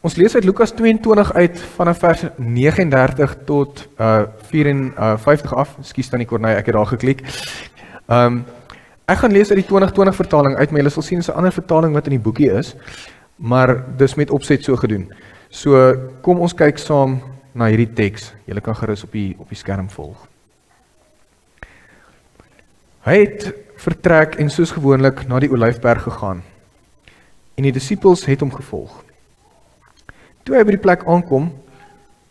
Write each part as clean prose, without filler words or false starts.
Ons lees uit Lukas 22 uit vanaf vers 39 tot 54 af. Ekskuus Tannie Corneille, ek het daar geklik. Ek gaan lees uit die 2020 vertaling uit, maar julle sal sien is 'n ander vertaling wat in die boekie is, maar dis met opset so gedoen. So kom ons kyk saam na hierdie teks. Julle kan gerus op die skerm volg. Hy het vertrek en soos gewoonlik na die Olyfberg gegaan. En die disippels het hom gevolg. Toe hy by die plek aankom,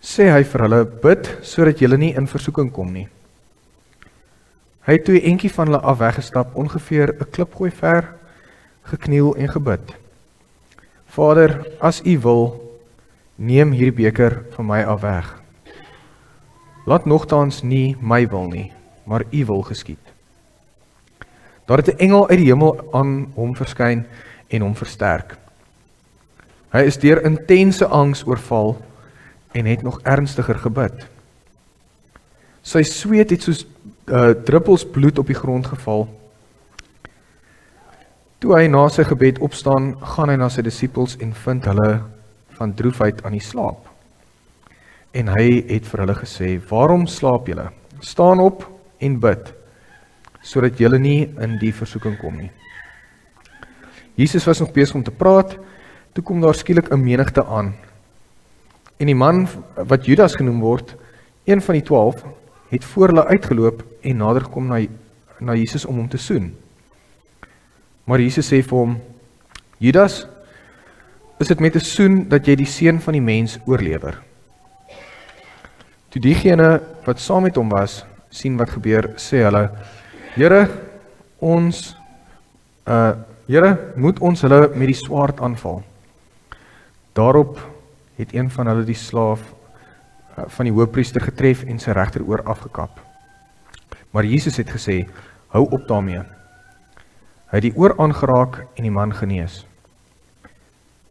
sê hy vir hulle, bid, sodat julle nie in versoeking kom nie. Hy het toe 'n entjie van hulle af weggestap, ongeveer 'n klipgooi ver, gekniel en gebid. Vader, as u wil, neem hierdie beker van my af weg. Laat nogtans nie my wil nie, maar u wil geskied. Daar het 'n engel uit die hemel aan hom verskyn en hom versterk. Hy is deur intense angs oorval en het nog ernstiger gebid. Sy sweet het soos druppels bloed op die grond geval. Toe hy na sy gebed opstaan, gaan hy na sy disippels en vind hulle van droefheid aan die slaap. En hy het vir hulle gesê, waarom slaap julle? Staan op en bid, sodat julle nie in die versoeking kom nie. Jesus was nog besig om te praat, toe kom daar skielik 'n menigte aan. En die man wat Judas genoem word, een van die 12, het voor hulle uitgeloop en nader gekom na Jesus om hom te soen. Maar Jesus sê vir hom, Judas, is dit met 'n soen dat jy die seun van die mens oorlewer? Toe diegene wat saam met hom was, sien wat gebeur, sê hulle, Here, moet ons hulle met die swaard aanval? Daarop het een van hulle die slaaf van die hoofpriester getref en sy regteroor afgekap. Maar Jesus het gesê, hou op daarmee. Hy het die oor aangeraak en die man genees.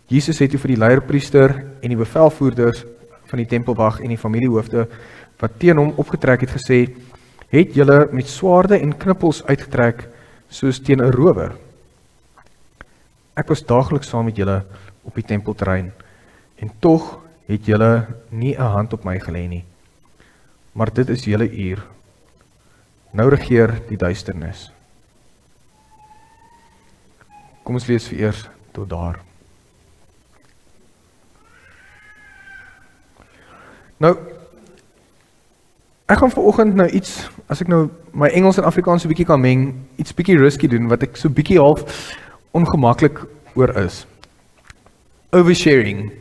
Jesus het toe vir die leierpriester en die bevelvoerders van die tempelwag en die familiehoofde wat teen hom opgetrek het gesê, het julle met swaarde en knippels uitgetrek soos teen 'n rower. Ek was daagliks saam met julle op die tempelterrein en tog het julle nie 'n hand op my gelê nie. Maar dit is julle uur. Nou regeer die duisternis. Kom ons lees vereers tot daar. Nou, ek gaan vanoggend nou iets, as ek nou my Engels en Afrikaans so bietjie kan meng, iets bietjie risky doen, wat ek so bietjie half ongemaklik oor is. Oversharing.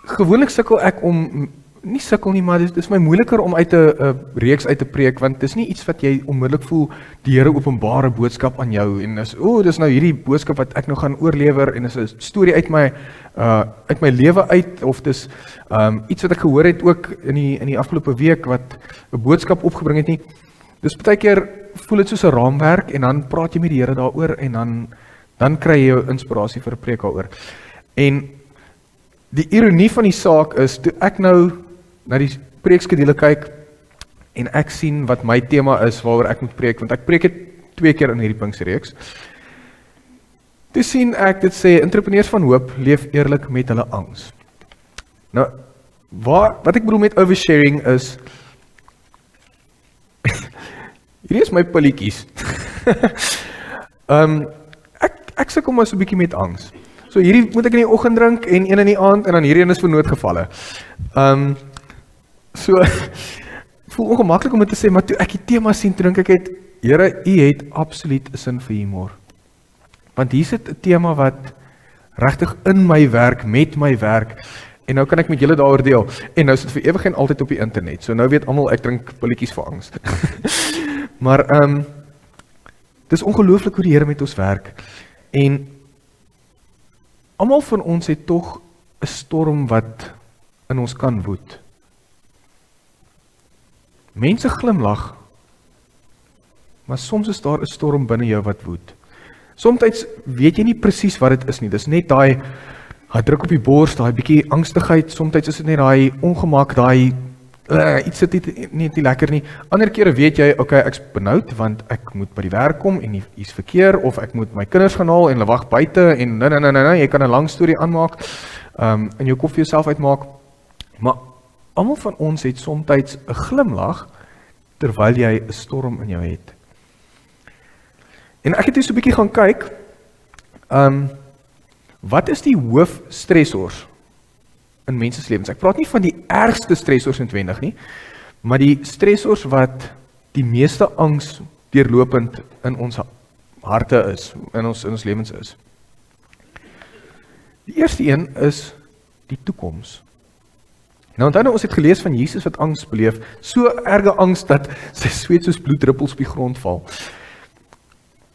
Gewoonlik sukkel ek om, nie sukkel nie, maar dit is my moeiliker om uit 'n reeks uit te preek, want dit is nie iets wat jy onmiddellik voel, die Here openbare boodskap aan jou, en is, dis nou hierdie boodskap wat ek nou gaan oorlewer, en is 'n storie uit my lewe uit, of dis iets wat ek gehoor het ook in die afgelope week, wat 'n boodskap opgebring het nie. Dis baie keer voel dit soos 'n raamwerk, en dan praat jy met die Here daaroor, en dan kry jy jou inspirasie vir 'n preek daaroor. En die ironie van die saak is, toe ek nou na die preekskedule kyk, en ek sien wat my tema is, waaroor ek moet preek, want ek preek het 2 keer in hierdie Pinksterreeks. Toe sien ek, dit sê, entrepreneurs van hoop leef eerlik met hulle angs. Nou, wat ek bedoel met oversharing is, hierdie is my pilletjies. Ek sukkel maar so 'n bietjie met angs. So hierdie moet ek in die oggend drink, en een in die aand, en dan hierdie een is vir noodgevalle. So, voel ongemaklik om dit te sê, maar toe ek die tema sien, drink ek het, Here, u het absoluut 'n sin vir humor. Want hier sit 'n tema wat regtig in my werk, met my werk, en nou kan ek met julle daaroor deel, en nou sit vir ewig en altyd op die internet, so nou weet almal ek drink pilletjies vir angs. Maar, dis ongelooflik hoe die Here met ons werk, en almal van ons het tog 'n storm wat in ons kan woed. Mense glimlag, maar soms is daar 'n storm binne jou wat woed. Somstyds weet jy nie presies wat dit is nie, dis net daai druk op die bors, daai bietjie angstigheid, somstyds is dit net daai ongemak, daai iets sit nie lekker nie. Ander kere weet jy, okay, ek's benoud want ek moet by die werk kom en hier's verkeer, of ek moet my kinders gaan haal en hulle wag buite en jy kan 'n lang storie aanmaak, en jou kop vir jouself uitmaak. Maar almal van ons het soms 'n glimlag terwyl jy 'n storm in jou het. En ek het so 'n bietjie gaan kyk, wat is die hoofstressors in mense se lewens? Ek praat nie van die ergste stressors noodwendig nie, maar die stressors wat die meeste angs deurlopend in ons harte is, in ons lewens is. Die eerste een is die toekoms. Nou onthou, ons het gelees van Jesus wat angs beleef, so erge angs dat sy sweet soos bloeddruppels op die grond val.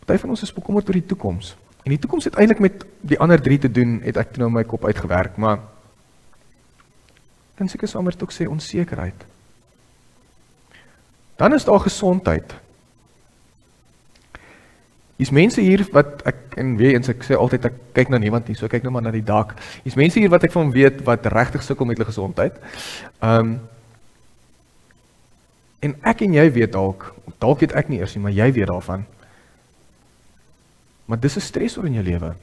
Party van ons is bekommerd oor die toekoms. En die toekoms het eintlik met die ander 3 te doen, het ek toe nou my kop uitgewerk, maar dan seker saam met ook sê onsekerheid. Dan is daar gesondheid. Hier's mense hier wat en weer eens ek sê altyd ek kyk na niemand nie, so ek kyk nou maar na die dak. Hier's mense hier wat ek van weet wat regtig sukkel met hulle gesondheid. En ek en jy weet dalk weet ek nie eers nie, maar jy weet daarvan. Maar dis 'n stresor in jou lewe.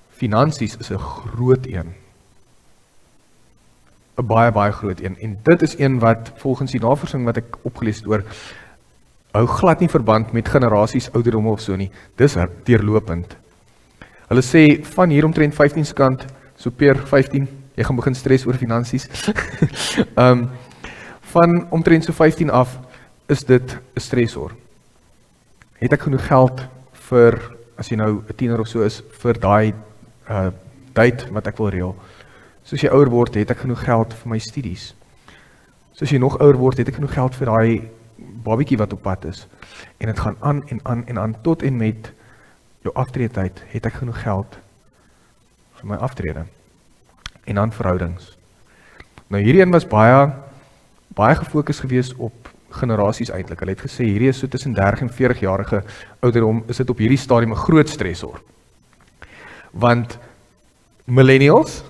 Finansies is 'n groot een. 'n baie groot een. En dit is een wat volgens die navorsing wat ek opgelees het oor, hou glad nie verband met generasies ouderdom of so nie. Dis deurlopend. Hulle sê van hier omtrent 15 se kant, so per 15, jy gaan begin stres oor finansies. Van omtrent so 15 af is dit 'n stresor. Het ek genoeg geld vir, as jy nou 'n tiener of so is, vir daai date wat ek wil reël? Soos jy ouer word, het ek genoeg geld vir my studies. Soos jy nog ouer word, het ek genoeg geld vir daai babietjie wat op pad is. En dit gaan aan en aan tot en met jou aftreetyd, het ek genoeg geld vir my aftrede. En dan verhoudings. Nou hierdie een was baie gefokus gewees op generasies eintlik. Hulle het gesê hierdie is so tussen 30 en 40 jarige ouderdom, is dit op hierdie stadium 'n groot stresor. Want millennials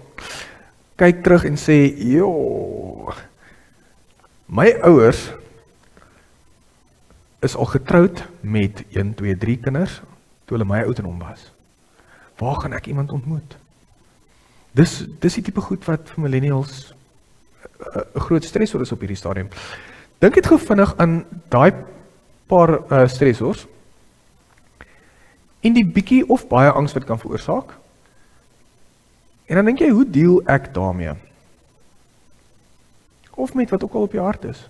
kyk terug en sê, "Jo, my ouers is al getroud met 1, 2, 3 kinders toe hulle my ouderdom was. Waar gaan ek iemand ontmoet?" Dis die tipe goed wat vir millennials 'n groot stresor is op hierdie stadium. Dink net gou vinnig aan daai paar stressors en die bietjie of baie angs wat kan veroorsaak. En dan dink jy, hoe deel ek daarmee? Of met wat ook al op jou hart is.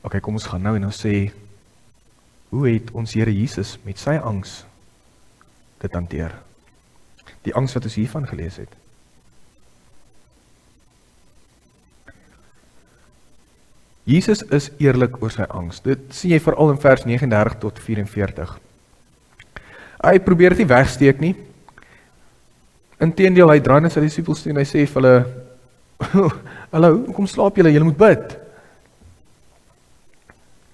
Ok, kom ons gaan nou en nou sê, hoe het ons Here Jesus met sy angs dit hanteer? Die angs wat ons hiervan gelees het. Jesus is eerlik oor sy angs. Dit sien jy veral in vers 39 tot 44. Hy probeer dit nie wegsteek nie. Inteendeel, hy draai na sy disippels toe en hy sê vir hulle, "Hallo, hoekom slaap julle? Julle moet bid."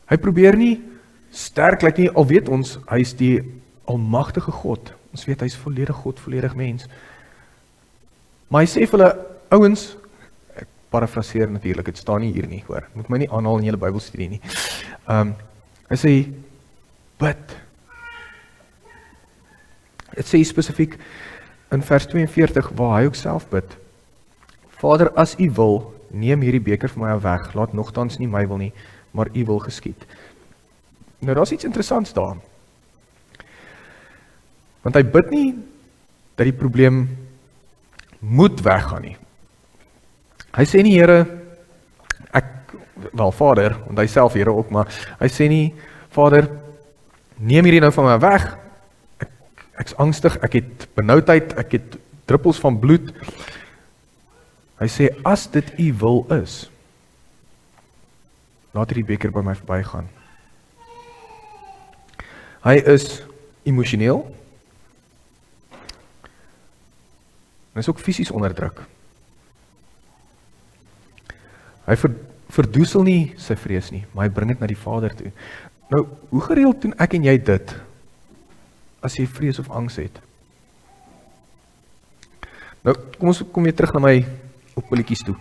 Hy probeer nie sterk lyk nie, al weet ons, hy is die almagtige God. Ons weet hy is volledig God, volledig mens. Maar hy sê vir hulle, ouens, ek parafraseer natuurlik, dit staan nie hier nie, hoor. Moet my nie aanhaal in julle Bybelstudie nie. Hy sê, bid. Dit sê spesifiek in vers 42, waar hy ook self bid. Vader, as u wil, neem hierdie beker vir my af weg, laat nogtans nie my wil nie, maar u wil geskied. Nou, daar is iets interessants daar. Want hy bid nie dat die probleem moet weggaan nie. Hy sê nie, Here, Vader, want hy self Here ook, maar hy sê nie, Vader, neem hierdie nou van my weg, ek's angstig, ek het benoudheid, ek het druppels van bloed. Hy sê, as dit u wil is, laat hierdie beker by my verbygaan. Hy is emosioneel, en is ook fisies onderdruk. Hy verdoesel nie sy vrees nie, maar hy bring dit na die Vader toe. Nou, hoe gereeld doen ek en jy dit, as jy vrees of angs het? Nou, kom weer terug na my op pilletjies toe.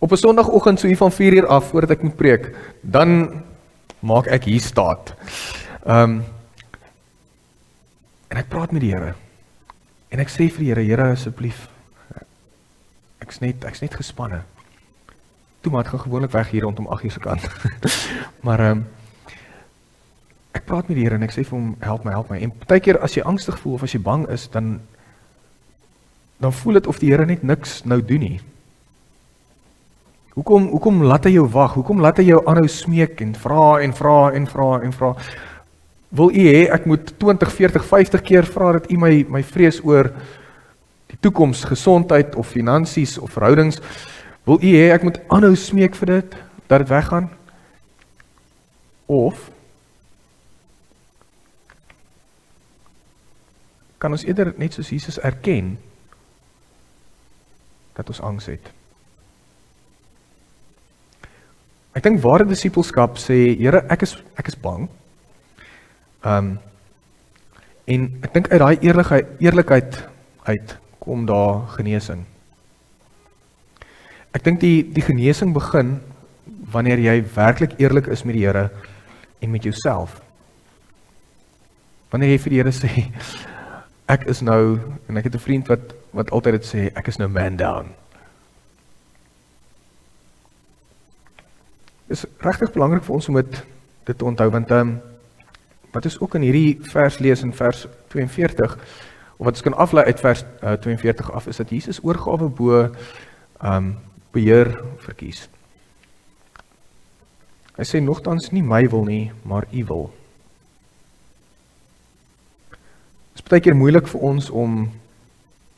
Op 'n Sondagoggend so hier van 4 uur af, voordat ek moet preek, dan maak ek hier staat. En ek praat met die Here. En ek sê vir die Here, Here asseblief, ek's net gespanne. Toe maar, ek gaan gewoonlik weg hier rondom 8 uur se kant. Maar ek praat met die Here en ek sê vir hom, help my. En partykeer as jy angstig voel of as jy bang is, dan voel dit of die Here net niks nou doen nie. Hoekom laat hy jou wag? Hoekom laat hy jou aanhou smeek en vra? Wil u hê ek moet 20, 40, 50 keer vra dat u my vrees oor die toekoms, gesondheid of finansies of verhoudings, wil u hê ek moet aanhou smeek vir dit, dat dit weggaan? Of kan ons eerder net soos Jesus erken dat ons angs het? Ek dink ware disippelskap sê, Here, ek is bang. En ek dink uit daai eerlikheid uit kom daar genesing. Ek dink die genesing begin wanneer jy werklik eerlik is met die Here en met jouself. Wanneer jy vir die Here sê, ek is nou, en ek het 'n vriend wat altyd dit sê, ek is nou man down. Is regtig belangrik vir ons om dit te onthou, want wat ons ook in hierdie vers lees in vers 42, of wat ons kan aflei uit vers 42 af, is dat Jesus oorgawe bo beheer verkies. Hy sê, nogtans nie my wil nie, maar u wil. Dit is baie keer moeilik vir ons om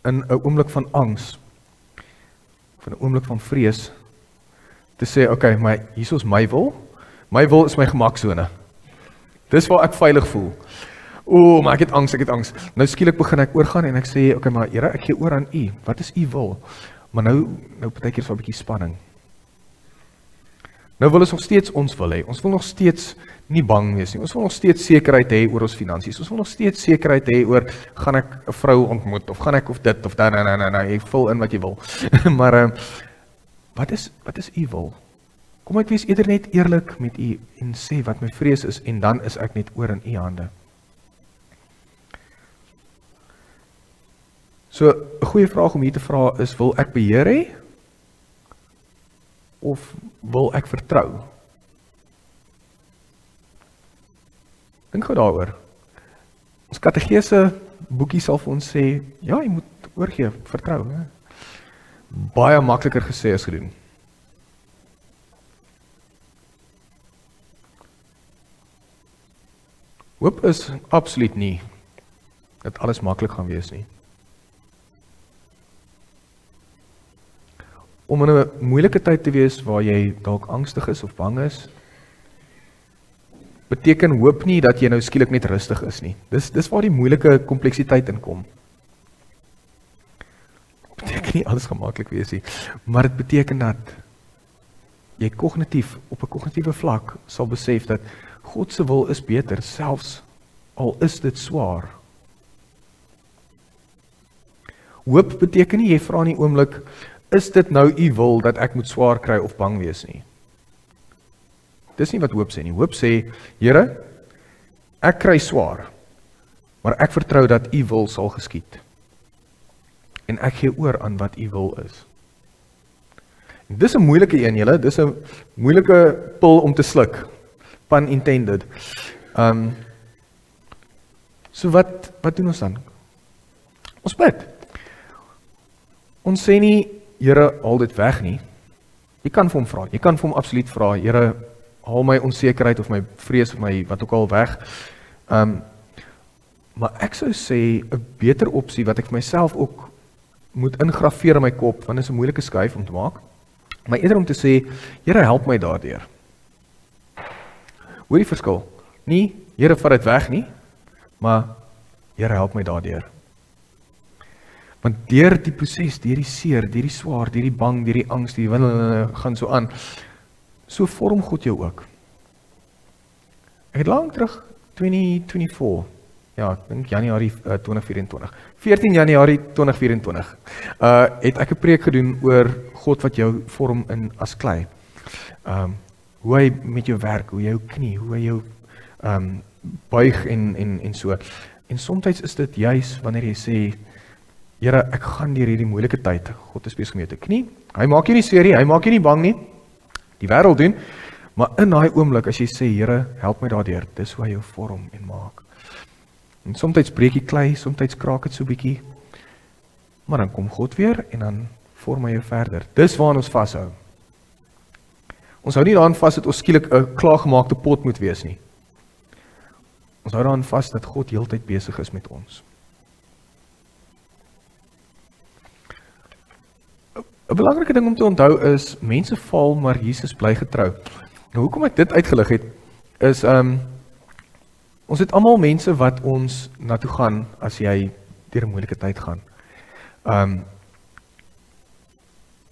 in 'n oomblik van angs, of in 'n oomblik van vrees, te sê, okay, maar hier is my wil. My wil is my gemaksone. Dis waar ek veilig voel. Maar ek het angs. Nou skielik begin ek oorgaan en ek sê, okay, maar Here, ek gee oor aan u. Wat is u wil? Maar nou partykeer is daar 'n bietjie spanning. Nou wil ons nog steeds ons wil hê. Ons wil nog steeds nie bang wees nie. Ons wil nog steeds sekerheid hê oor ons finansies. Ons wil nog steeds sekerheid hê oor, gaan ek 'n vrou ontmoet, of gaan ek of dit, of dan, jy vul in wat jy wil. Maar wat is u wil? Kom ek wees eerder net eerlik met u en sê wat my vrees is, en dan is ek net oor in u hande. So, 'n goeie vraag om hier te vra is, wil ek beheer hê? Of wil ek vertrou? Dink gou daaroor. Ons kategese boekie sal vir ons sê, ja, jy moet oorgee, vertrou. He. Baie makliker gesê as gedoen. Hoop is absoluut nie dat alles maklik gaan wees nie. Om in 'n moeilike tyd te wees waar jy dalk angstig is of bang is, beteken hoop nie dat jy nou skielik net rustig is nie. Dis waar die moeilike kompleksiteit inkom. Beteken nie alles gaan maklik wees nie, maar dit beteken dat jy kognitief, op 'n kognitiewe vlak, sal besef dat God se wil is beter, selfs al is dit swaar. Hoop beteken nie, jy vra in die oomblik, is dit nou u wil dat ek moet swaar kry of bang wees nie? Dis nie wat hoop sê nie. Hoop sê, Here, ek kry swaar, maar ek vertrou dat u wil sal geskied. En ek gee oor aan wat u wil is. En dis 'n moeilike een, julle, dis 'n moeilike pil om te sluk, pun intended. So wat doen ons dan? Ons bid. Ons sê nie, Here, haal dit weg nie. Jy kan vir hom vra, jy kan vir hom absoluut vra, Here, haal my onsekerheid of my vrees of my wat ook al weg. Maar ek sou sê, 'n beter opsie wat ek vir myself ook moet ingraveer in my kop, want dit is 'n moeilike skuif om te maak, maar eerder om te sê, Here, help my daardeur. Hoor die verskil? Nie, Here, vat dit weg nie, maar Here, help my daardeur. Want deur die proses, deur die seer, deur die swaar, deur die bang, deur die angs, die gaan so aan, so vorm God jou ook. Ek het lank terug, 2024, ja, ek dink Januarie 2024. 14 Januarie 2024. Het ek 'n preek gedoen oor God wat jou vorm in as klei. Hoe hy met jou werk, hoe jou knie, hoe hy jou buig en so. En soms is dit juis wanneer jy sê, Here, ek gaan deur hierdie moeilike tyd. God is besig met jou knie. Hy maak jou nie seer nie, hy maak jou nie bang nie. Die wêreld doen, maar in daai oomblik as jy sê, Here, help my daardeur. Dis hoe hy jou vorm en maak. En soms breek die klei, soms kraak dit so bietjie. Maar dan kom God weer en dan vorm hy jou verder. Dis waaraan ons vashou. Ons hou nie daaraan vas dat ons skielik 'n klaargemaakte pot moet wees nie. Ons hou daaraan vas dat God heeltyd besig is met ons. 'n Belangrike ding om te onthou is, mense val, maar Jesus bly getrou. Nou hoekom ek dit uitgelig het, is ons het almal mense wat ons na toe gaan as jy deur 'n moeilike tyd gaan.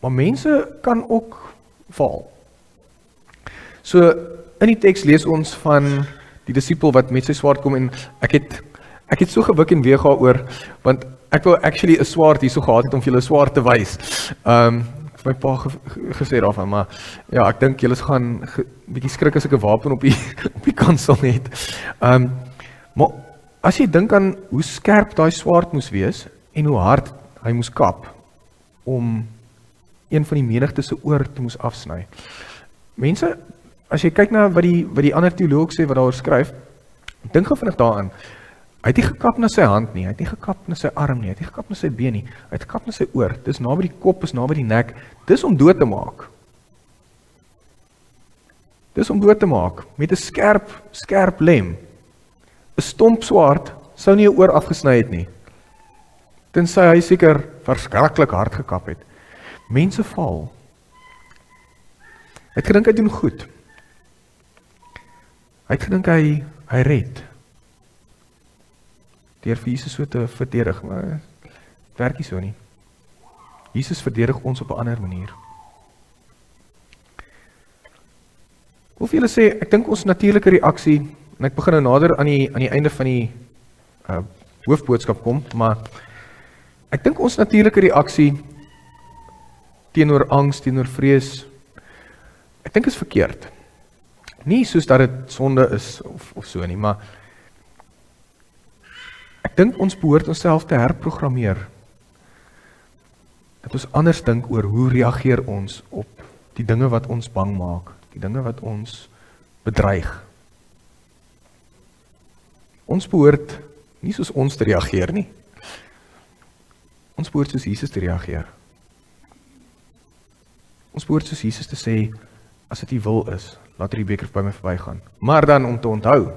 Maar mense kan ook val. So in die teks lees ons van die disipel wat met sy swaard kom en ek het so gewik en weeg daaroor, want ek wou actually 'n swaard hierso gehad het om vir julle 'n swaard te wys. My pa gesê daarvan, maar ja, ek dink julle gaan bietjie skrik as ek 'n wapen op die kansel het. Maar as jy dink aan hoe skerp daai swaard moes wees en hoe hard hy moes kap om een van die menigte se oor te moes afsny. Mense, as jy kyk na wat die ander teoloog sê wat daaroor skryf, dink gou vinnig daaraan. Hy het nie gekap na sy hand nie, hy het nie gekap na sy arm nie, hy het nie gekap na sy been nie, hy het gekap na sy oor. Dis naby die kop, is naby die nek. Dis om dood te maak. Dis om dood te maak met 'n skerp lem. 'n Stomp swaard sou nie 'n oor afgesny het nie. Tensy hy seker verskriklik hard gekap het. Mense val. Hy het gedink hy doen goed. Hy het gedink hy red. Deur vir Jesus so te verdedig, maar het werk nie so nie. Jesus verdedig ons op 'n ander manier. Hoe vir julle sê, ek dink ons natuurlike reaksie, en ek begin nou nader aan die einde van die hoofboodskap kom, maar ek dink ons natuurlike reaksie teenoor angs, teenoor vrees, ek dink is verkeerd. Nie soos dat dit sonde is of so nie, maar ek dink ons behoort onsself te herprogrammeer. Dat ons anders dink oor hoe reageer ons op die dinge wat ons bang maak, die dinge wat ons bedreig. Ons behoort nie soos ons te reageer nie. Ons behoort soos Jesus te reageer. Ons behoort soos Jesus te sê, as dit U wil is, laat hierdie beker by my verbygaan. Maar dan om te onthou,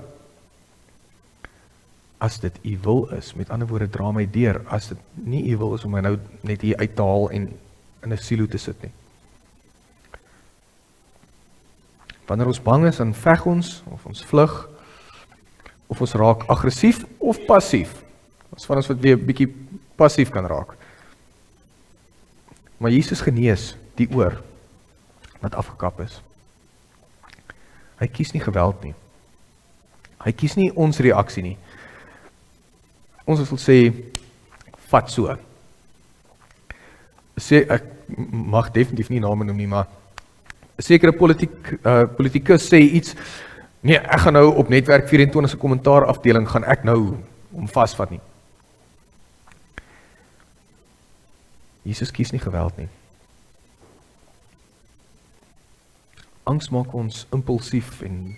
as dit U wil is, met ander woorde, dra my deur, as dit nie U wil is om my nou net hier uit te haal en in 'n silo te sit nie. Wanneer ons bang is, dan veg ons, of ons vlug, of ons raak aggressief of passief. Ons van ons wat weer 'n bietjie passief kan raak. Maar Jesus genees die oor wat afgekap is. Hy kies nie geweld nie. Hy kies nie ons reaksie nie. Ons wil sê, vat so. Ek mag definitief nie name noem nie, maar 'n sekere politikus sê iets, nee, ek gaan nou op Netwerk 24 se kommentaar afdeling, gaan ek nou om vasvat nie. Jesus kies nie geweld nie. Angs maak ons impulsief en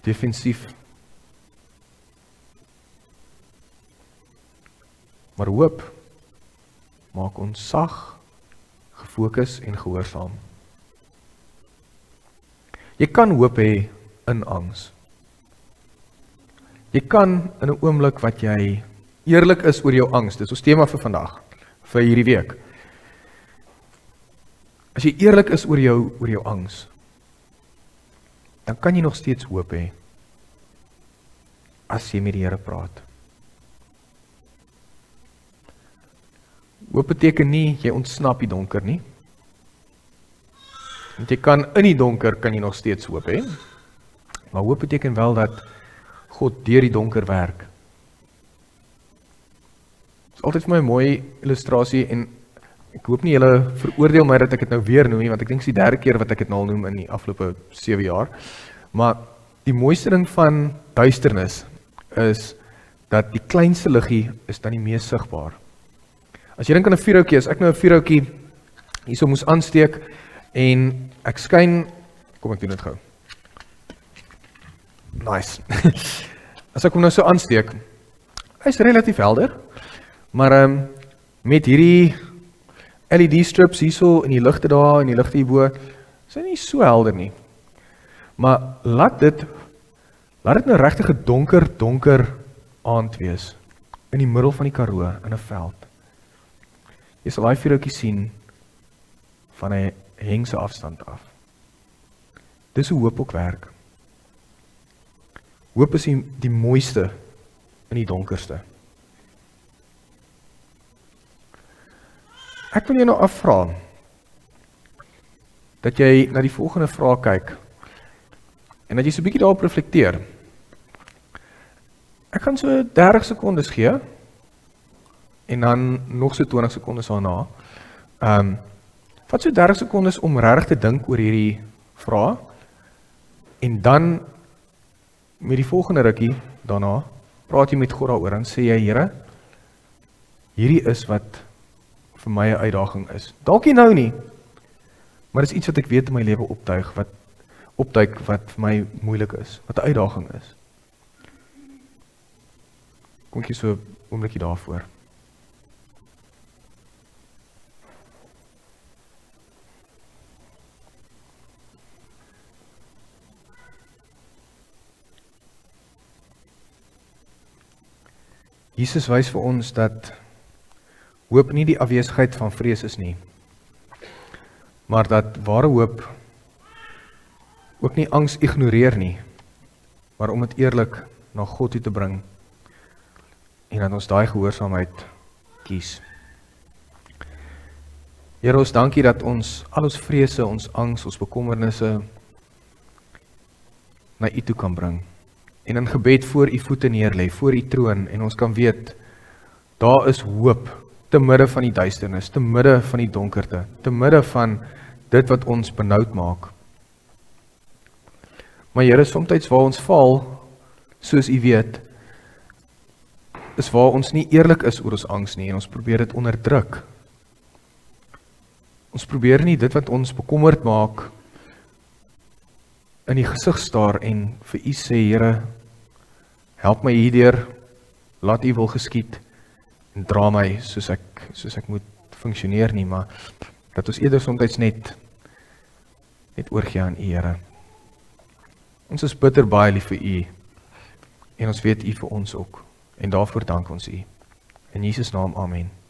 defensief. Maar hoop maak ons sag, gefokus en gehoorsaam. Jy kan hoop hê in angs. Jy kan in 'n oomblik wat jy eerlik is oor jou angs, dis ons tema vir vandag, vir hierdie week. As jy eerlik is oor jou angs, dan kan jy nog steeds hoop hê as jy met die Here praat. Hoop beteken nie jy ontsnap die donker nie. Want jy kan in die donker kan jy nog steeds hoop hê. Maar hoop beteken wel dat God deur die donker werk altyd vir my 'n mooi illustrasie en ek hoop nie julle veroordeel my dat ek dit nou weer noem nie, want ek dink dis die derde keer wat ek dit nou al noem in die afgelope 7 jaar. Maar die mooiste ding van duisternis is dat die kleinste liggie is dan die mees sigbaar. As jy dink aan 'n vuurhoutjie, as ek nou 'n vuurhoutjie hierso moes aansteek en ek skyn, kom ek doen dit gou. Nice. As ek hom nou so aansteek, hy is relatief helder, maar met hierdie LED strips hierso en die ligte daar en die ligte hierbo, is hy nie so helder nie. Maar laat dit nou regtig 'n donker aand wees in die middel van die Karoo in 'n veld. Jy sal daai vuurhoutjie sien van 'n hengse afstand af. Dis hoe hoop ook werk. Hoop is die mooiste in die donkerste. Ek wil jou nou afvra dat jy na die volgende vraag kyk en dat jy so 'n bietjie daarop reflekteer. Ek gaan so 30 sekondes gee en dan nog so 20 sekondes daarna. Vat so 30 sekondes om regtig te dink oor hierdie vraag en dan met die volgende rukkie daarna praat jy met God daaroor en sê jy, Here, hierdie is wat vir my 'n uitdaging is. Dalk nie nou nie, maar dis iets wat ek weet in my lewe opduik wat vir my moeilik is, wat 'n uitdaging is. Kom ek so 'n oombliekie daarvoor. Jesus wys vir ons dat hoop nie die afwesigheid van vrees is nie, maar dat ware hoop ook nie angs ignoreer nie, maar om dit eerlik na God toe te bring en dat ons daai gehoorsaamheid kies. Here, ons dankie dat ons al ons vrese, ons angs, ons bekommernisse na U toe kan bring en in gebed voor U voete neerlê, voor U troon en ons kan weet, daar is hoop te midde van die duisternis, te midde van die donkerte, te midde van dit wat ons benoud maak. Maar Here, soms waar ons val, soos U weet, is waar ons nie eerlik is oor ons angs nie en ons probeer dit onderdruk. Ons probeer nie dit wat ons bekommerd maak in die gesig staar en vir U sê, Here, help my hierdeur, laat U wil geskied en dra my soos ek moet funksioneer nie, maar dat ons eerder soms net oorgee aan U, Here. Ons is bitter baie lief vir U en ons weet U vir ons ook en daarvoor dank ons U. In Jesus naam, amen.